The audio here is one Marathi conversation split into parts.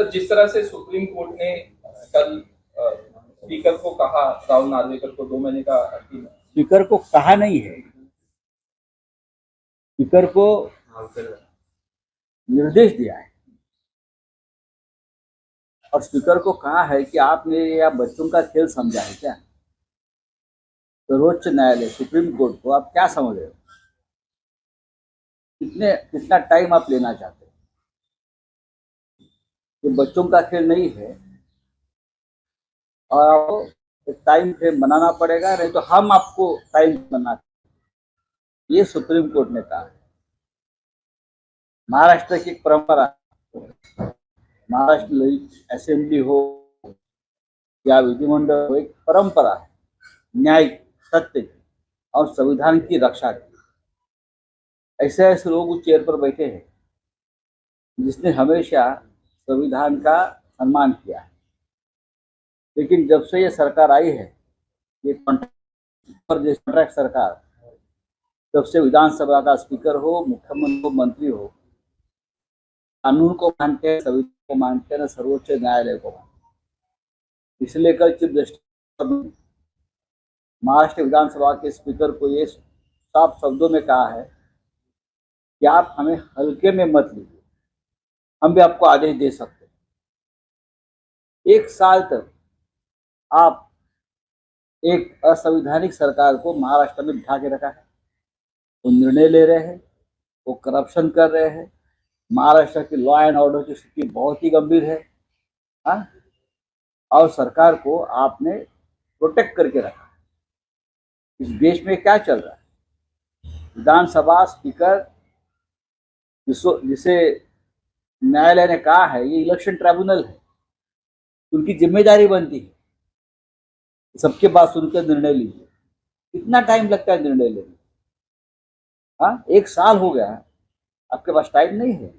तो जिस तरह से सुप्रीम कोर्ट ने कल स्पीकर को कहा, राहुल नार्वेकर को 2 महीने का स्पीकर को कहा नहीं है, स्पीकर को निर्देश दिया है और स्पीकर को कहा है कि आपने या बच्चों का खेल समझा है क्या? सर्वोच्च न्यायालय सुप्रीम कोर्ट को आप क्या समझ रहे हो? कितना टाइम आप लेना चाहते हो? ये बच्चों का खेल नहीं है और आपको एक टाइम फ्रेम बनाना पड़ेगा, नहीं तो हम आपको टाइम बनाना, ये सुप्रीम कोर्ट ने कहा है। महाराष्ट्र की एक परंपरा, महाराष्ट्र असेंबली हो या विधिमंडल हो, एक परंपरा है न्यायिक, सत्य की और संविधान की रक्षा की। ऐसे ऐसे लोग उस चेयर पर बैठे हैं जिसने हमेशा संविधान का सम्मान किया है, लेकिन जब से ये सरकार आई है, ये कॉन्ट्रैक्ट सरकार, तब से विधानसभा का स्पीकर हो, मुख्यमंत्री हो, मंत्री हो, कानून को मानते हैं, संविधान को मानते हैं, सर्वोच्च न्यायालय को मानते हैं। इसलिए कल चीफ जस्टिस महाराष्ट्र विधानसभा के स्पीकर को ये साफ शब्दों में कहा है कि आप हमें हल्के में मत लीजिए, हम भी आपको आदेश दे सकते हैं। 1 साल तक आप एक असंवैधानिक सरकार को महाराष्ट्र में बिठा के रखा है, वो निर्णय ले रहे हैं, वो करप्शन कर रहे हैं, महाराष्ट्र की लॉ एंड ऑर्डर की स्थिति बहुत ही गंभीर है। हाँ, और सरकार को आपने प्रोटेक्ट करके रखा। इस देश में क्या चल रहा है? विधानसभा स्पीकर जिसे न्यायालय ने कहा है ये इलेक्शन ट्राइब्यूनल है, उनकी जिम्मेदारी बनती है सबके बात सुनकर निर्णय लीजिए। कितना टाइम लगता है निर्णय लेने? हाँ, 1 साल हो गया है, आपके पास टाइम नहीं है।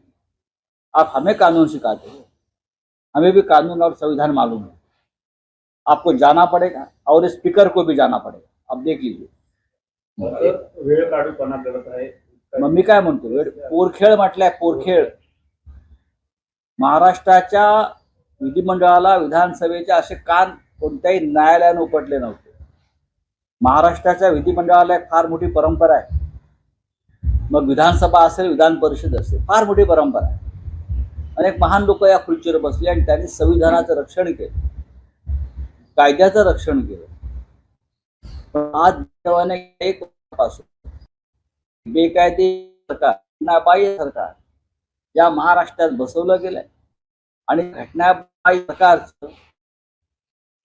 आप हमें कानून सिखाते हो, हमें भी कानून और संविधान मालूम है। आपको जाना पड़ेगा और स्पीकर को भी जाना पड़ेगा। आप देख लीजिए, वेळ काढूपणा करत आहे। मम्मी काय म्हणतो, पोरखेळ म्हटलंय, पोरखेळ। महाराष्ट्राच्या विधिमंडळाला, विधानसभेच्या असे कान कोणत्याही न्यायालयाने उपटले नव्हते। महाराष्ट्राच्या विधिमंडळाला एक फार मोठी परंपरा आहे, मग विधानसभा असेल, विधान परिषद असेल, फार मोठी परंपरा आहे। अनेक महान लोक या खुर्चीवर बसले आणि त्यांनी संविधानाचं रक्षण केलं, कायद्याचं रक्षण केलं। आज जेव्हा एक वर्षापासून बेकायदे सरकार, घटनाबाह्य सरकार या महाराष्ट्रात बसवलं गेलंय आणि घटनाबाह्य सरकारचं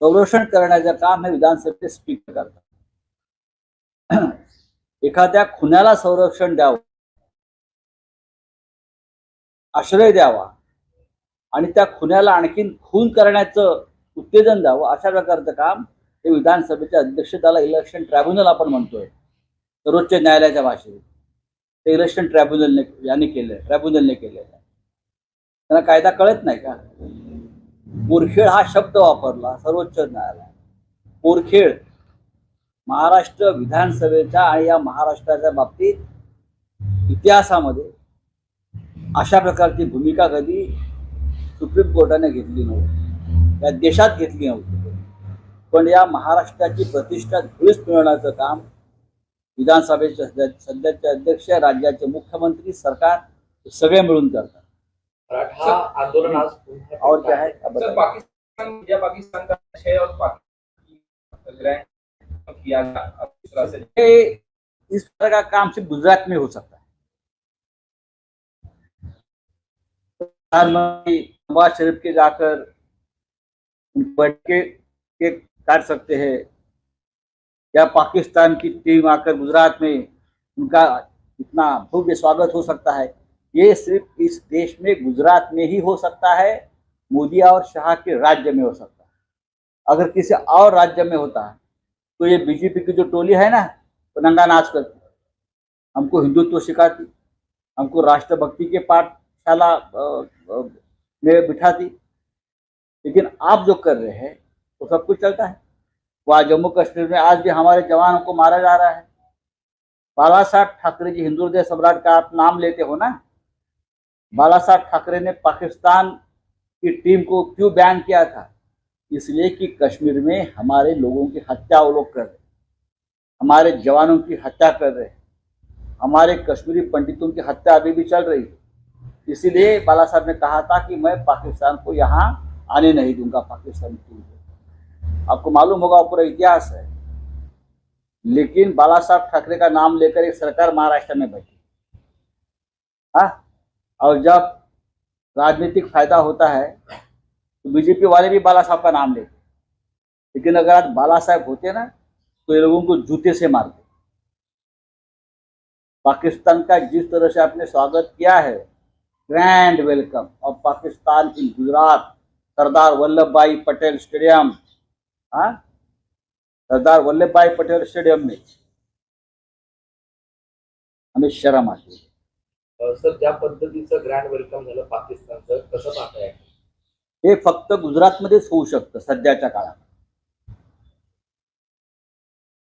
संरक्षण करण्याचं काम हे विधानसभेचे स्पीकर करतात। एखाद्या खुन्याला संरक्षण द्यावं, आश्रय द्यावा आणि त्या खुन्याला आणखीन खून करण्याचं उत्तेजन द्यावं, अशा प्रकारचं काम हे विधानसभेचे अध्यक्ष, त्याला इलेक्शन ट्रायब्युनल आपण म्हणतोय सर्वोच्च न्यायालयाच्या भाषेत, ते इलेक्शन ट्रायब्युनलने केलेलं आहे। त्यांना कायदा कळत नाही का? पोरखेळ हा शब्द वापरला सर्वोच्च न्यायालय। पोरखेळ महाराष्ट्र विधानसभेच्या आणि या महाराष्ट्राच्या बाबतीत इतिहासामध्ये अशा प्रकारची भूमिका कधी सुप्रीम कोर्टाने घेतली नव्हती, या देशात घेतली नव्हती। पण या महाराष्ट्राची प्रतिष्ठा धुळीस मिळवण्याचं काम विधानसभेचे सध्याचे अध्यक्ष, राज्याचे मुख्यमंत्री, सरकार सगळे मिळून करतात। आंदोलन आज और क्या है? सर, पाकिस्तान का है और किया इस तरह का काम सिर्फ गुजरात में हो सकता है। प्रधानमंत्री नवाज शरीफ के जाकर बैठके के काट सकते हैं, या पाकिस्तान की टीम आकर गुजरात में उनका इतना भव्य स्वागत हो सकता है। ये सिर्फ इस देश में गुजरात में ही हो सकता है, मोदी और शाह के राज्य में हो सकता है। अगर किसी और राज्य में होता है तो ये बीजेपी की जो टोली है ना, वो नंगा नाच करती, हमको हिंदुत्व सिखाती, हमको राष्ट्रभक्ति के पाठशाला में बिठाती। लेकिन आप जो कर रहे हैं वो सब कुछ चलता है। वहाँ जम्मू कश्मीर में आज भी हमारे जवानों को मारा जा रहा है। बाला साहब ठाकरे जी, हिंदू हृदय सम्राट का आप नाम लेते हो ना, बाला साहब ठाकरे ने पाकिस्तान की टीम को क्यों बैन किया था? इसलिए कि कश्मीर में हमारे लोगों की हत्या वो लोग कर रहे, हमारे जवानों की हत्या कर रहे, हमारे कश्मीरी पंडितों की हत्या अभी भी चल रही है। इसीलिए बाला साहब ने कहा था कि मैं पाकिस्तान को यहाँ आने नहीं दूंगा। पाकिस्तान की आपको मालूम होगा, पूरा इतिहास है। लेकिन बाला साहब ठाकरे का नाम लेकर एक सरकार महाराष्ट्र में बैठी, हाँ, और जब राजनीतिक फायदा होता है तो बीजेपी वाले भी बाला साहब का नाम लेते। लेकिन अगर आज बाला साहब होते ना तो ये लोगों को जूते से मारते। पाकिस्तान का जिस तरह से आपने स्वागत किया है, ग्रैंड वेलकम, और पाकिस्तान की गुजरात सरदार वल्लभ भाई पटेल स्टेडियम, हाँ, सरदार वल्लभ भाई पटेल स्टेडियम में हमें शर्म आती है। सर, ज्या पद्धतीचं ग्रँड वेलकम झालं पाकिस्तानचं, कसं पाहताय? हे फक्त गुजरातमध्येच होऊ शकतं सध्याच्या काळात.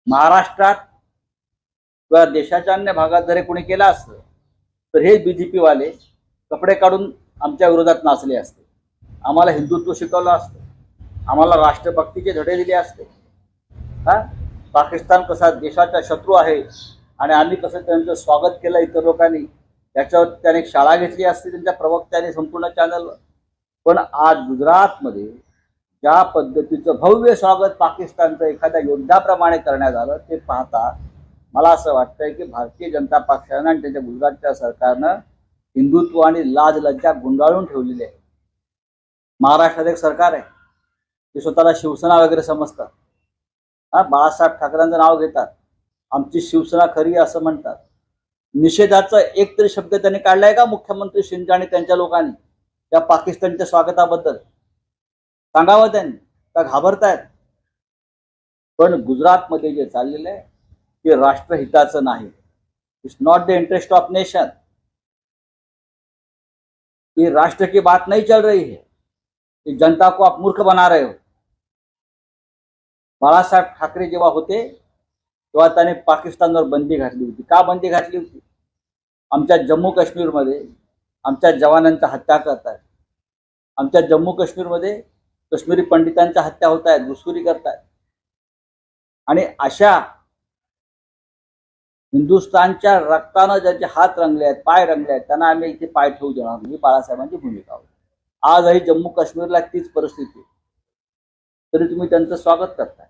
महाराष्ट्रात किंवा देशाच्या अन्य भागात जरी कोणी केलं असतं तर हे बीजेपी वाले कपडे काढून आमच्या विरोधात नाचले असते, आम्हाला हिंदुत्व शिकवलं असतं, आम्हाला राष्ट्रभक्तीचे धडे दिले असते. हा, पाकिस्तान कसा देशाचा शत्रू आहे आणि आम्ही कसं त्यांचं स्वागत केलं इतर लोकांनी, त्याच्यावर त्याने एक शाळा घेतली असती त्यांच्या प्रवक्त्याने संपूर्ण चॅनलवर. पण आज गुजरातमध्ये ज्या पद्धतीचं भव्य स्वागत पाकिस्तानचं एखाद्या योद्ध्याप्रमाणे करण्यात आलं ते पाहता मला असं वाटतंय की भारतीय जनता पक्षानं आणि त्याच्या गुजरातच्या सरकारनं हिंदुत्व आणि लाज लज्जा गुंडाळून ठेवलेली आहे. महाराष्ट्रात एक सरकार आहे ते स्वतःला शिवसेना वगैरे समजतात, हा, बाळासाहेब ठाकरेंचं नाव घेतात, आमची शिवसेना खरी असं म्हणतात. निषेधाचा एक तरी शब्द त्यांनी काढलाय का मुख्यमंत्री शिंदे आणि त्यांच्या लोकांनी त्या पाकिस्तानच्या स्वागताबद्दल? सांगावं त्यांनी, का घाबरतायत? पण गुजरातमध्ये जे चाललेलं आहे ते राष्ट्रहिताचं नाही. It's not the interest of nation. ये राष्ट्र की बात नहीं चल रही है, ये जनता को आप मूर्ख बना रहे हो. बाळासाहेब ठाकरे जेव्हा होते तेव्हा त्याने पाकिस्तानवर बंदी घातली होती. का बंदी घातली होती? आमच्या जम्मू काश्मीरमध्ये आमच्या जवानांच्या हत्या करतात, आमच्या जम्मू काश्मीरमध्ये काश्मीरी पंडितांच्या हत्या होत आहेत, घुसखोरी करतात. आणि अशा हिंदुस्थानच्या रक्तानं ज्यांचे हात रंगले आहेत, पाय रंगले आहेत, त्यांना आम्ही इथे पाय ठेवू देणार नाही. बाळासाहेबांची भूमिका होती. आजही जम्मू काश्मीरला तीच परिस्थिती आहे, तरी तुम्ही त्यांचं स्वागत करताय.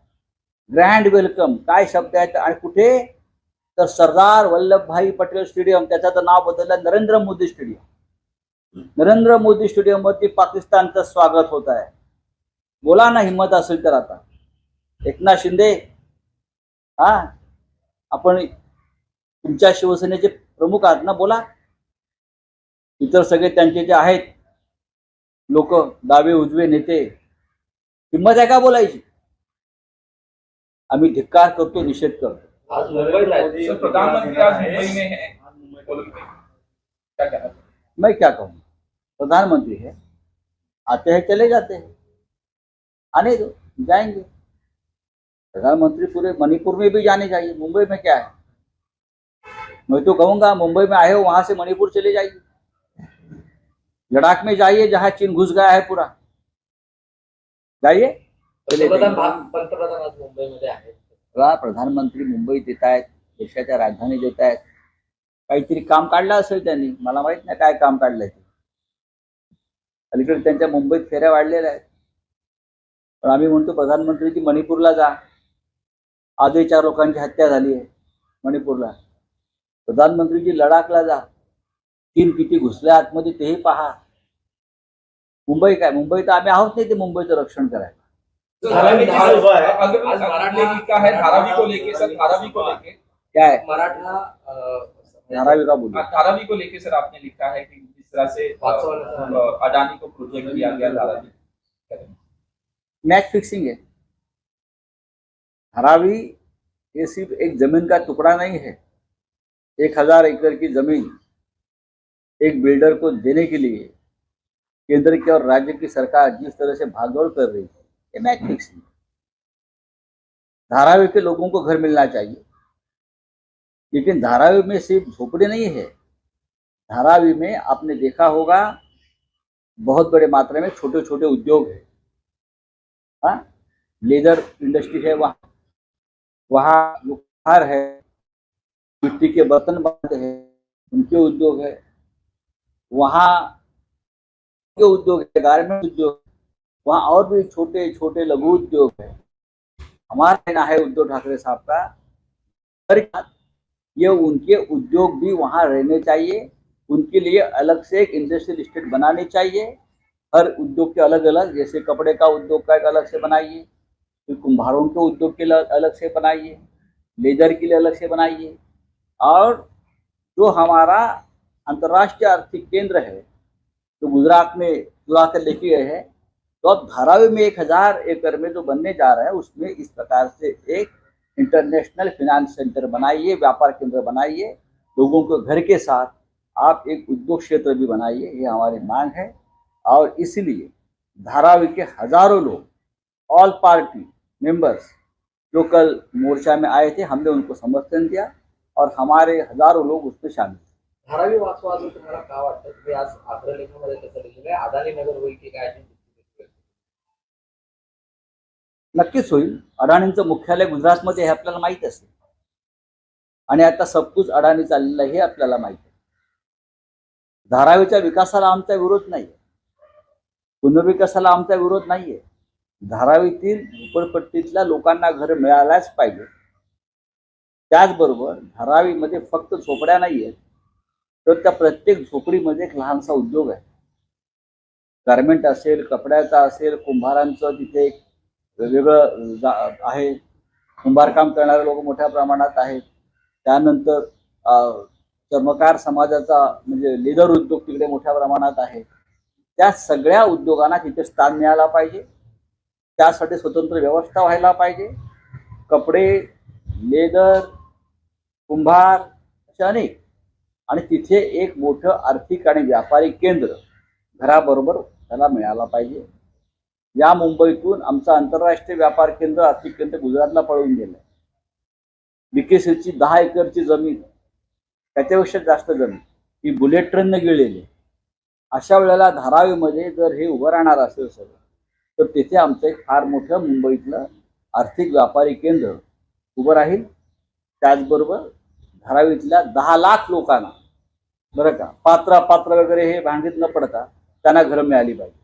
ग्रँड वेलकम काय शब्द आहेत आणि कुठे? तर सरदार वल्लभभाई पटेल स्टेडियम, त्याचं नाव बदललं नरेंद्र मोदी स्टेडियम. नरेंद्र मोदी स्टेडियम वरती पाकिस्तानचं स्वागत होत आहे. बोला ना, हिम्मत असेल तर. आता एकनाथ शिंदे, हा, आपण तुमच्या शिवसेनेचे प्रमुख आहात ना, बोला. इतर सगळे त्यांचे जे आहेत लोक, डावे उजवे नेते, हिम्मत आहे का बोलायची? आम्ही धिक्कार करतो, निषेध करतो. आज मुंबईला आहेत. सर, प्रधानमंत्री आज मुंबई में है, क्या कहना? मैं क्या कहूँ, प्रधानमंत्री है, आते हैं चले जाते हैं, आने दो, जाएंगे. प्रधानमंत्री पूरे मणिपुर में भी जाने चाहिए, मुंबई में क्या है? मैं तो कहूंगा मुंबई में आए हो वहां से मणिपुर चले जाइए, लद्दाख में जाइए जहां चीन घुस गया है पूरा, जाइए. पंतप्रधान आज मुंबईमध्ये आहेत. प्रधानमंत्री मुंबईत येत आहेत, देशाच्या राजधानीत येत आहेत. काहीतरी काम काढलं असेल त्यांनी, मला माहित नाही काय काम काढलंय ते. अलीकडे त्यांच्या मुंबईत फेऱ्या वाढलेल्या आहेत. पण आम्ही म्हणतो प्रधानमंत्री ती मणिपूरला जा. आजही 4 लोकांची हत्या झाली आहे मणिपूरला. प्रधानमंत्रीजी लडाखला जा, चीन किती घुसल्या आतमध्ये तेही पहा. मुंबई काय, मुंबई तर आम्ही आहोत नाही ते मुंबईचं रक्षण करायला. धारावी की अगर आज मराठा लिखा है धारावी को लेके सर, धारावी को लेके क्या है मराठा धारावी का बोलिए. धारावी को लेके सर आपने लिखा है कि जिस तरह से अडानी को प्रोजेक्ट दिया गया धारावी, मैच फिक्सिंग है. धारावी ये सिर्फ एक जमीन का टुकड़ा नहीं है. 1000 एकड़ की जमीन एक बिल्डर को देने के लिए केंद्र की और राज्य की सरकार जिस तरह से भागदौड़ कर रही है, ये मैच फिक्सिंग. धारावी के लोगों को घर मिलना चाहिए, लेकिन धारावी में सिर्फ झोपड़े नहीं है. धारावी में आपने देखा होगा बहुत बड़े मात्रा में छोटे छोटे उद्योग है। हाँ, लेदर इंडस्ट्री है, वहाँ लोहार है, मिट्टी के बर्तन बनते हैं, उनके उद्योग है, वहाँ के उद्योग है, गारमेंट उद्योग, वहाँ और भी छोटे छोटे लघु उद्योग है। हमारा कहना है उद्धव ठाकरे साहब का, ये उनके उद्योग भी वहाँ रहने चाहिए, उनके लिए अलग से एक इंडस्ट्रियल स्टेट बनानी चाहिए। हर उद्योग के अलग अलग, जैसे कपड़े का उद्योग का एक अलग से बनाइए, फिर कुम्हारों के उद्योग के लिए अलग से बनाइए, लेदर के लिए अलग से बनाइए, और जो हमारा अंतर्राष्ट्रीय आर्थिक केंद्र है जो गुजरात में चुरा कर लेके गए हैं, तो अब धारावी में 1000 एकड़ में जो बनने जा रहा है उसमें इस प्रकार से एक इंटरनेशनल फिनांस सेंटर बनाइए, व्यापार केंद्र बनाइए, लोगों को घर के साथ आप एक उद्योग क्षेत्र भी बनाइए, ये हमारी मांग है। और इसलिए धारावी के हजारों लोग, ऑल पार्टी मेंबर्स जो कल मोर्चा में आए थे, हमने उनको समर्थन दिया और हमारे हजारों लोग उसमें शामिल थे। धारावी वाचवा अजून तुम्हाला काय वाटतं? तुम्ही आज आग्रलेखामध्ये कसं लिहिलंय, अदानी नगर होईल की काय? नक्कीच होईल. अडाणींचं मुख्यालय गुजरातमध्ये हे आपल्याला माहित असेल, आणि आता सबकुच अडाणी चाललेलं आहे हे आपल्याला माहित आहे. धारावीच्या विकासाला आमचा विरोध नाहीये, पुनर्विकासाला आमचा विरोध नाहीये. धारावीतील झोपडपट्टीतल्या लोकांना घर मिळायलाच पाहिजे. त्याचबरोबर धारावीमध्ये फक्त झोपड्या नाही आहेत, तर त्या प्रत्येक झोपडीमध्ये एक लहानसा उद्योग आहे. गारमेंट असेल, कपड्याचा असेल, कुंभारांचं तिथे एक वेगवेगळं आहे, कुंभारकाम करणारे लोक मोठ्या प्रमाणात आहेत. त्यानंतर चर्मकार समाजाचा म्हणजे लेदर उद्योग तिकडे मोठ्या प्रमाणात आहे. त्या सगळ्या उद्योगांना तिथे स्थान मिळाला पाहिजे, त्यासाठी स्वतंत्र व्यवस्था व्हायला पाहिजे. कपडे, लेदर, कुंभार असे अनेक, आणि तिथे एक मोठं आर्थिक आणि व्यापारी केंद्र घराबरोबर त्याला मिळाला पाहिजे. या मुंबईतून आमचं आंतरराष्ट्रीय व्यापार केंद्र, आर्थिक केंद्र गुजरातला पळून गेलं. बीकेसीची 10 एकरची जमीन, त्याच्यापेक्षा जास्त जमीन ही बुलेट ट्रेनने गेलेली. अशा वेळेला धारावीमध्ये जर हे उभं राहणार असेल सगळं, तर तिथे आमचं एक फार मोठं मुंबईतलं आर्थिक व्यापारी केंद्र उभं राहील. त्याचबरोबर धारावीतल्या 10 लाख लोकांना, बरं का, पात्र वगैरे हे भांडीत न पडता त्यांना घरं मिळाली पाहिजे.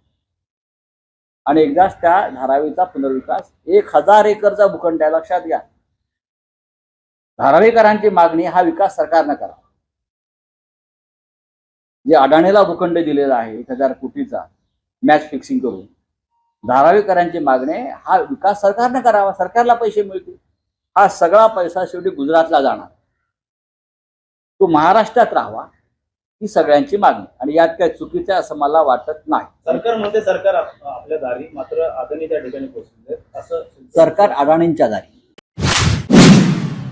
आणि एकदाच त्या धारावीचा पुनर्विकास, 1000 एकरचा भूखंड आहे, लक्षात घ्या. धारावीकरांची मागणी हा विकास सरकारनं करावा. जे अडाणीला भूखंड दिलेला आहे 1000 कोटीचा मॅच फिक्सिंग करून, धारावीकरांची मागणी हा विकास सरकारनं करावा, सरकारला पैसे मिळतील. हा सगळा पैसा शेवटी गुजरातला जाणार, तो महाराष्ट्रात राहावा, ही सगळ्यांची मागणी, आणि यात काय चुकीचं असं मला वाटत नाही. सरकार म्हणते सरकार आपल्या दारी, मात्र अदानी त्या ठिकाणी पोहोचले असं. सरकार अडाणींच्या दारी,